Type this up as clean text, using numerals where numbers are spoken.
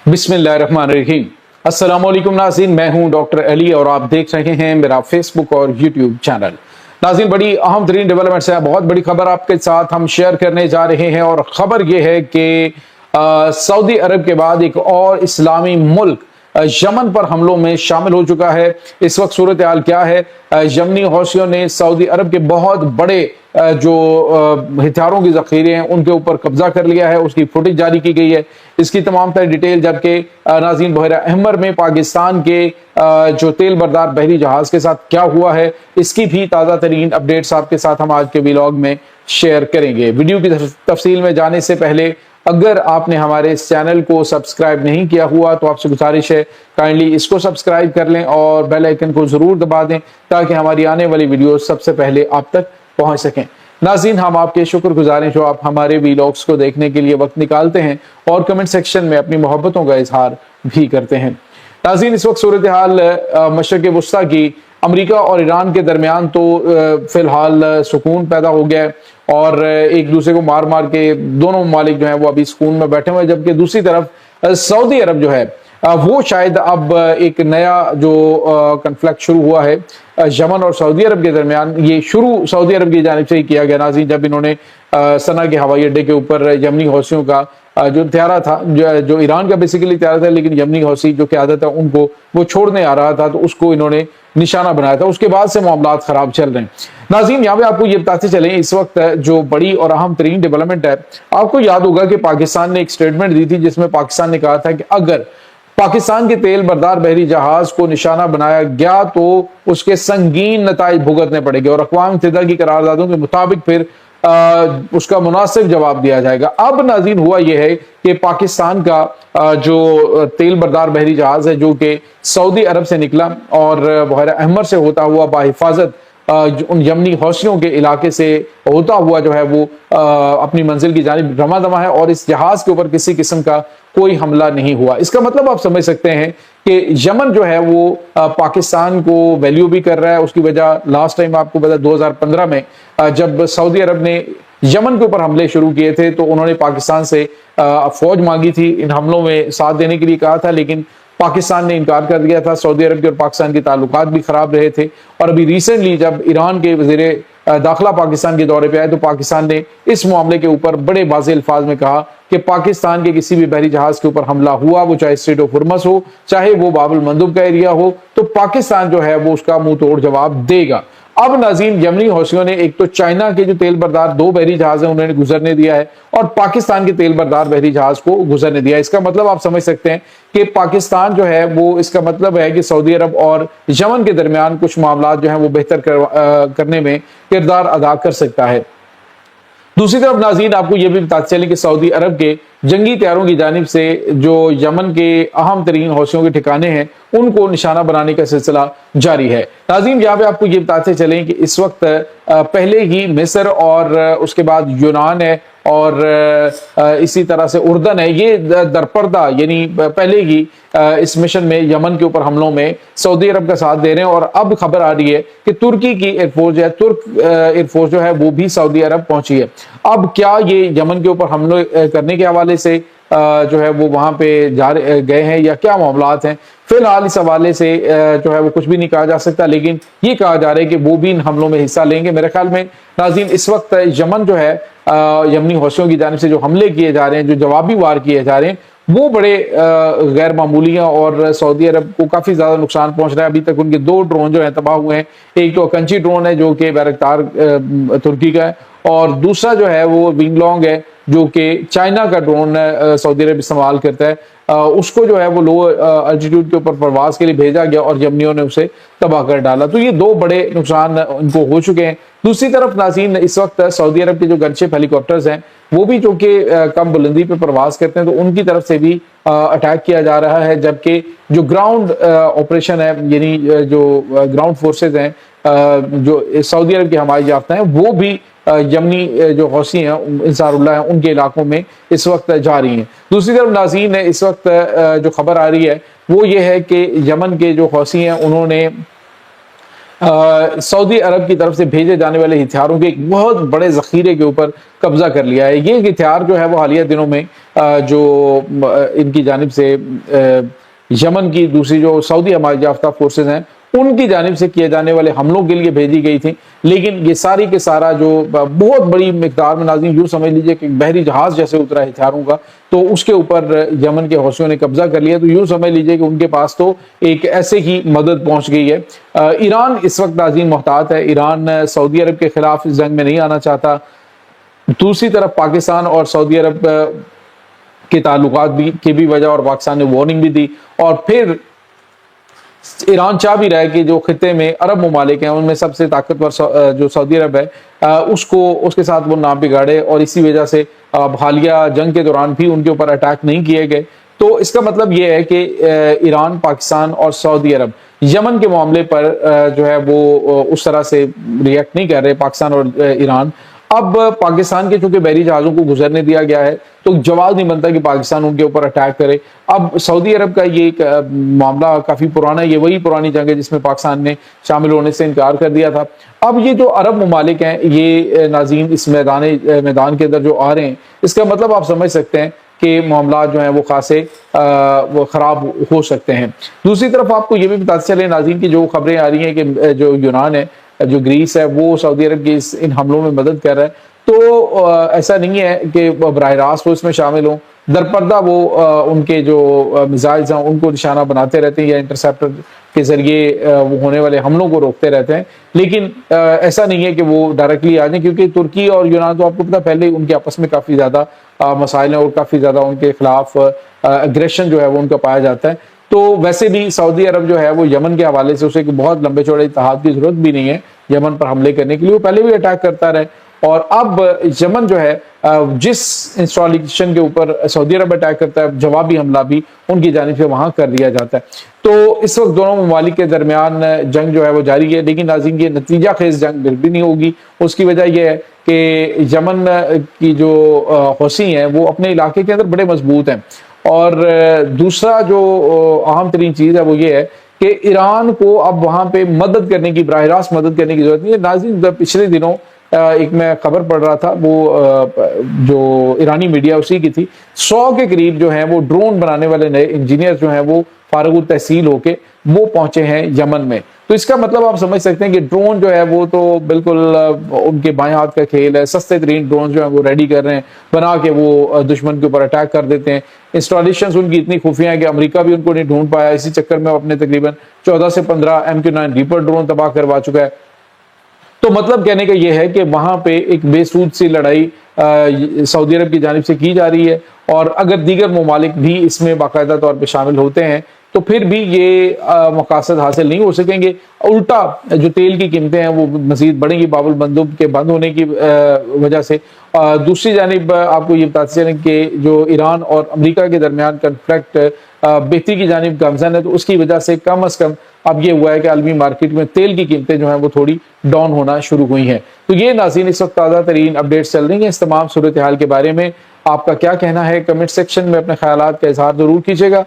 बिस्मिल्लाहिर्रहमानिर्रहीम। अस्सलाम वालेकुम नाज़रीन, मैं हूं डॉक्टर अली और आप देख रहे हैं मेरा फेसबुक और यूट्यूब चैनल। नाज़रीन, बड़ी अहम तरीन डेवलपमेंट्स है, बहुत बड़ी खबर आपके साथ हम शेयर करने जा रहे हैं और ख़बर यह है कि सऊदी अरब के बाद एक और इस्लामी मुल्क यमन पर हमलों में शामिल हो चुका है। इस वक्त सूरत हाल क्या है? यमनी हौसियों ने सऊदी अरब के बहुत बड़े जो हथियारों की ज़ख़ीरे हैं उनके ऊपर कब्जा कर लिया है। उसकी फुटेज जारी की गई है, इसकी तमाम तर डिटेल। जबकि नाज़रीन, बहरा अहमर में पाकिस्तान के जो तेल बरदार बहरी जहाज़ के साथ क्या हुआ है, इसकी भी ताज़ा तरीन अपडेट्स आपके साथ हम आज के व्लॉग में शेयर करेंगे। वीडियो की तफसील में जाने से पहले अगर आपने हमारे इस चैनल को सब्सक्राइब नहीं किया हुआ तो आपसे गुजारिश है काइंडली इसको सब्सक्राइब कर लें और बेल आइकन को जरूर दबा दें ताकि हमारी आने वाली वीडियो सबसे पहले आप तक पहुंच सकें। नाज़रीन, हम आपके शुक्रगुजार हैं जो आप हमारे वीलॉग्स को देखने के लिए वक्त निकालते हैं और कमेंट सेक्शन में अपनी मोहब्बतों का इजहार भी करते हैं। नाज़रीन, इस वक्त सूरत हाल मशरक़ वस्ता की अमेरिका और ईरान के दरमियान तो फिलहाल सुकून पैदा हो गया है और एक दूसरे को मार मार के दोनों ममालिक जो हैं वो अभी सुकून में बैठे हुए हैं। जबकि दूसरी तरफ सऊदी अरब जो है वो शायद अब एक नया जो कन्फ्लिक्ट शुरू हुआ है यमन और सऊदी अरब के दरमियान, ये शुरू सऊदी अरब की जानिब से ही किया गया। नाज़रीन, जब इन्होंने सना के हवाई अड्डे के ऊपर यमनी हौसियों का जो त्यारा था, जो ईरान का बेसिकली त्यारा था, लेकिन यमनी हौसी जो क़यादत है उनको वो छोड़ने आ रहा था तो उसको इन्होंने निशाना बनाया था। उसके बाद से मामलात खराब चल रहे हैं। नाज़रीन, यहाँ पे आपको ये बताते चलें, इस वक्त जो बड़ी और अहम तरीन डेवलपमेंट है, आपको याद होगा कि पाकिस्तान ने एक स्टेटमेंट दी थी जिसमें पाकिस्तान ने कहा था कि अगर पाकिस्तान के तेल बरदार बहरी जहाज को निशाना बनाया गया तो उसके संगीन नताइज भुगतने पड़ेंगे और अक़वाम मुत्तहिदा की करारदादों के मुताबिक फिर उसका मुनासिब जवाब दिया जाएगा। अब नाज़रीन हुआ यह है कि पाकिस्तान का जो तेल बरदार बहरी जहाज है जो कि सऊदी अरब से निकला और बहरा अहमर से होता हुआ बाहिफाजत उन यमनी हौसियों के इलाके से होता हुआ जो है वो अपनी मंजिल की जानिब रमा दमा है और इस जहाज के ऊपर किसी किस्म का कोई हमला नहीं हुआ। इसका मतलब आप समझ सकते हैं कि यमन जो है वो पाकिस्तान को वैल्यू भी कर रहा है। उसकी वजह लास्ट टाइम आपको पता 2015 में जब सऊदी अरब ने यमन के ऊपर हमले शुरू किए थे तो उन्होंने पाकिस्तान से फौज मांगी थी, इन हमलों में साथ देने के लिए कहा था, लेकिन पाकिस्तान ने इनकार कर दिया था। सऊदी अरब के और पाकिस्तान के ताल्लुकात भी खराब रहे थे और अभी रिसेंटली जब ईरान के वज़ीरे दाखिला पाकिस्तान के दौरे पे आए तो पाकिस्तान ने इस मामले के ऊपर बड़े वाज़ेह अल्फाज में कहा कि पाकिस्तान के किसी भी बहरी जहाज के ऊपर हमला हुआ, वो चाहे स्ट्रेट ऑफ हुर्मस हो, चाहे वो बाबुल मंदुब का एरिया हो, तो पाकिस्तान जो है वो उसका मुंह तोड़ जवाब देगा। अब नाज़रीन, यमनी हौसियों ने एक तो चाइना के जो तेल बरदार 2 बहरी जहाज हैं उन्होंने गुजरने दिया है और पाकिस्तान के तेल बरदार बहरी जहाज को गुजरने दिया है। इसका मतलब आप समझ सकते हैं कि पाकिस्तान जो है वो, इसका मतलब है कि सऊदी अरब और यमन के दरमियान कुछ मामलात जो हैं वो बेहतर करने में किरदार अदा कर सकता है। दूसरी तरफ नाज़रीन, आपको यह भी बताते चलें कि सऊदी अरब के जंगी तैयारों की जानिब से जो यमन के अहम तरीन हौसियों के ठिकाने हैं उनको निशाना बनाने का सिलसिला जारी है। नाज़रीन, यहाँ पे आपको ये बताते चलें कि इस वक्त पहले ही मिस्र और उसके बाद यूनान है और इसी तरह से उर्दन है, ये दरपर्दा यानी पहले ही इस मिशन में यमन के ऊपर हमलों में सऊदी अरब का साथ दे रहे हैं। और अब खबर आ रही है कि तुर्की की एयरफोर्स है, तुर्क एयरफोर्स जो है वो भी सऊदी अरब पहुंची है। अब क्या ये यमन के ऊपर हमले करने के हवाले से जो है वो वहां पे गए हैं या क्या मामलात हैं, फिलहाल इस हवाले से जो है वो कुछ भी नहीं कहा जा सकता, लेकिन ये कहा जा रहा है कि वो भी इन हमलों में हिस्सा लेंगे। मेरे ख्याल में नाज़रीन, इस वक्त यमन जो है यमनी हौसियों की जानिब से जो हमले किए जा रहे हैं, जो जवाबी वार किए जा रहे हैं, वो बड़े गैर मामूली हैं और सऊदी अरब को काफ़ी ज़्यादा नुकसान पहुंच रहा है। अभी तक उनके 2 ड्रोन जो हैं तबाह हुए हैं। एक तो अकंची ड्रोन है जो कि बैरक्तार तुर्की का है और दूसरा जो है वो विंगलोंग है जो कि चाइना का ड्रोन सऊदी अरब इस्तेमाल करता है। उसको जो है वो लो अल्टीट्यूड के ऊपर परवाज के लिए भेजा गया और यमनियों ने उसे तबाह कर डाला। तो ये 2 बड़े नुकसान इनको हो चुके हैं। दूसरी तरफ नाज़रीन, इस वक्त सऊदी अरब के जो गनशिप हेलीकॉप्टर्स हैं वो भी जो कि कम बुलंदी पे परवाज करते हैं तो उनकी तरफ से भी अटैक किया जा रहा है। जबकि जो ग्राउंड ऑपरेशन है यानी जो ग्राउंड फोर्सेज हैं जो सऊदी अरब की हमायत याफ्ता हैं वो भी यमनी जो हौसी हैं इंसारुल्लाह हैं उनके इलाकों में इस वक्त जारी हैं। दूसरी तरफ नाज़रीन, इस वक्त जो खबर आ रही है वो ये है कि यमन के जो हौसी हैं उन्होंने سعودی عرب کی طرف سے بھیجے جانے والے ہتھیاروں کے ایک بہت بڑے ذخیرے کے اوپر قبضہ کر لیا ہے۔ یہ ہتھیار جو ہے وہ حالیہ دنوں میں جو ان کی جانب سے یمن کی دوسری جو سعودی حمایت یافتہ فورسز ہیں ان کی جانب سے کیے جانے والے حملوں کے لیے بھیجی گئی تھی، لیکن یہ ساری کے سارا جو بہت بڑی مقدار میں، ناظرین یوں سمجھ لیجئے کہ بحری جہاز جیسے اترا ہے ہتھیاروں کا، تو اس کے اوپر یمن کے حوثیوں نے قبضہ کر لیا۔ تو یوں سمجھ لیجئے کہ ان کے پاس تو ایک ایسے ہی مدد پہنچ گئی ہے۔ ایران اس وقت ناظرین محتاط ہے، ایران سعودی عرب کے خلاف اس جنگ میں نہیں آنا چاہتا۔ دوسری طرف پاکستان اور سعودی عرب کے تعلقات کی بھی وجہ، اور پاکستان نے وارننگ بھی دی، اور پھر ایران چاہ بھی رہا ہے کہ جو خطے میں عرب ممالک ہیں ان میں سب سے طاقتور جو سعودی عرب ہے اس کے ساتھ وہ نہ بگاڑے، اور اسی وجہ سے حالیہ جنگ کے دوران بھی ان کے اوپر اٹیک نہیں کیے گئے۔ تو اس کا مطلب یہ ہے کہ ایران، پاکستان اور سعودی عرب یمن کے معاملے پر جو ہے وہ اس طرح سے ریئیکٹ نہیں کر رہے۔ پاکستان اور ایران اب پاکستان کے چونکہ بحری جہازوں کو گزرنے دیا گیا ہے تو جواز نہیں بنتا کہ پاکستان ان کے اوپر اٹیک کرے۔ اب سعودی عرب کا یہ ایک معاملہ کافی پرانا ہے، یہ وہی پرانی جنگ ہے جس میں پاکستان نے شامل ہونے سے انکار کر دیا تھا۔ اب یہ جو عرب ممالک ہیں یہ ناظرین اس میدان کے اندر جو آ رہے ہیں، اس کا مطلب آپ سمجھ سکتے ہیں کہ معاملات جو ہیں وہ خاصے وہ خراب ہو سکتے ہیں۔ دوسری طرف آپ کو یہ بھی بتاتے چلیں ناظرین کی جو خبریں آ رہی ہیں کہ جو یونان ہے، جو گریس ہے، وہ سعودی عرب کی ان حملوں میں مدد کر رہا ہے، تو ایسا نہیں ہے کہ براہ راست وہ اس میں شامل ہوں، درپردہ وہ ان کے جو میزائلز ہیں ان کو نشانہ بناتے رہتے ہیں یا انٹرسیپٹر کے ذریعے وہ ہونے والے حملوں کو روکتے رہتے ہیں، لیکن ایسا نہیں ہے کہ وہ ڈائریکٹلی آ جائیں، کیونکہ ترکی اور یونان تو آپ کو پتا پہلے ان کے آپس میں کافی زیادہ مسائل ہیں اور کافی زیادہ ان کے خلاف اگریشن جو ہے وہ ان کا پایا جاتا ہے۔ تو ویسے بھی سعودی عرب جو ہے وہ یمن کے حوالے سے اسے بہت لمبے چوڑے اتحاد کی ضرورت بھی نہیں ہے یمن پر حملے کرنے کے لیے، وہ پہلے بھی اٹیک کرتا رہے، اور اب یمن جو ہے جس انسٹالیشن کے اوپر سعودی عرب اٹیک کرتا ہے جوابی حملہ بھی ان کی جانب سے وہاں کر دیا جاتا ہے۔ تو اس وقت دونوں ممالک کے درمیان جنگ جو ہے وہ جاری ہے، لیکن ناظرین یہ نتیجہ خیز جنگ بالکل بھی نہیں ہوگی۔ اس کی وجہ یہ ہے کہ یمن کی جو حوثی ہیں وہ اپنے علاقے کے اندر بڑے مضبوط ہیں، اور دوسرا جو اہم ترین چیز ہے وہ یہ ہے کہ ایران کو اب وہاں پہ مدد کرنے کی، براہ راست مدد کرنے کی ضرورت نہیں ہے۔ ناظرین پچھلے دنوں ایک میں خبر پڑھ رہا تھا، وہ جو ایرانی میڈیا اسی کی تھی، 100 کے قریب جو ہیں وہ ڈرون بنانے والے نئے انجینئر جو ہیں وہ فارغ التحصیل ہو کے وہ پہنچے ہیں یمن میں۔ تو اس کا مطلب آپ سمجھ سکتے ہیں کہ ڈرون جو ہے وہ تو بالکل ان کے بائیں ہاتھ کا کھیل ہے، سستے ترین ڈرون جو ہیں وہ ریڈی کر رہے ہیں، بنا کے وہ دشمن کے اوپر اٹیک کر دیتے ہیں۔ انسٹالیشنز ان کی اتنی خفیہ ہیں کہ امریکہ بھی ان کو نہیں ڈھونڈ پایا، اسی چکر میں اپنے تقریباً 14 سے 15 MQ-9 ریپر ڈرون تباہ کروا چکا ہے۔ تو مطلب کہنے کا یہ ہے کہ وہاں پہ ایک بے سود سی لڑائی سعودی عرب کی جانب سے کی جا رہی ہے، اور اگر دیگر ممالک بھی اس میں باقاعدہ طور پہ شامل ہوتے ہیں تو پھر بھی یہ مقاصد حاصل نہیں ہو سکیں گے، الٹا جو تیل کی قیمتیں ہیں وہ مزید بڑھیں گی باب المندب کے بند ہونے کی وجہ سے۔ دوسری جانب آپ کو یہ بتاتے چلیں کہ جو ایران اور امریکہ کے درمیان کنفلکٹ بہتری کی جانب گامزن ہے، تو اس کی وجہ سے کم از کم اب یہ ہوا ہے کہ عالمی مارکیٹ میں تیل کی قیمتیں جو ہیں وہ تھوڑی ڈاؤن ہونا شروع ہوئی ہیں۔ تو یہ ناظرین اس وقت تازہ ترین اپڈیٹس چل رہی ہیں اس تمام صورتحال کے بارے میں۔ آپ کا کیا کہنا ہے کمنٹ سیکشن میں اپنے خیالات کا اظہار ضرور کیجیے گا۔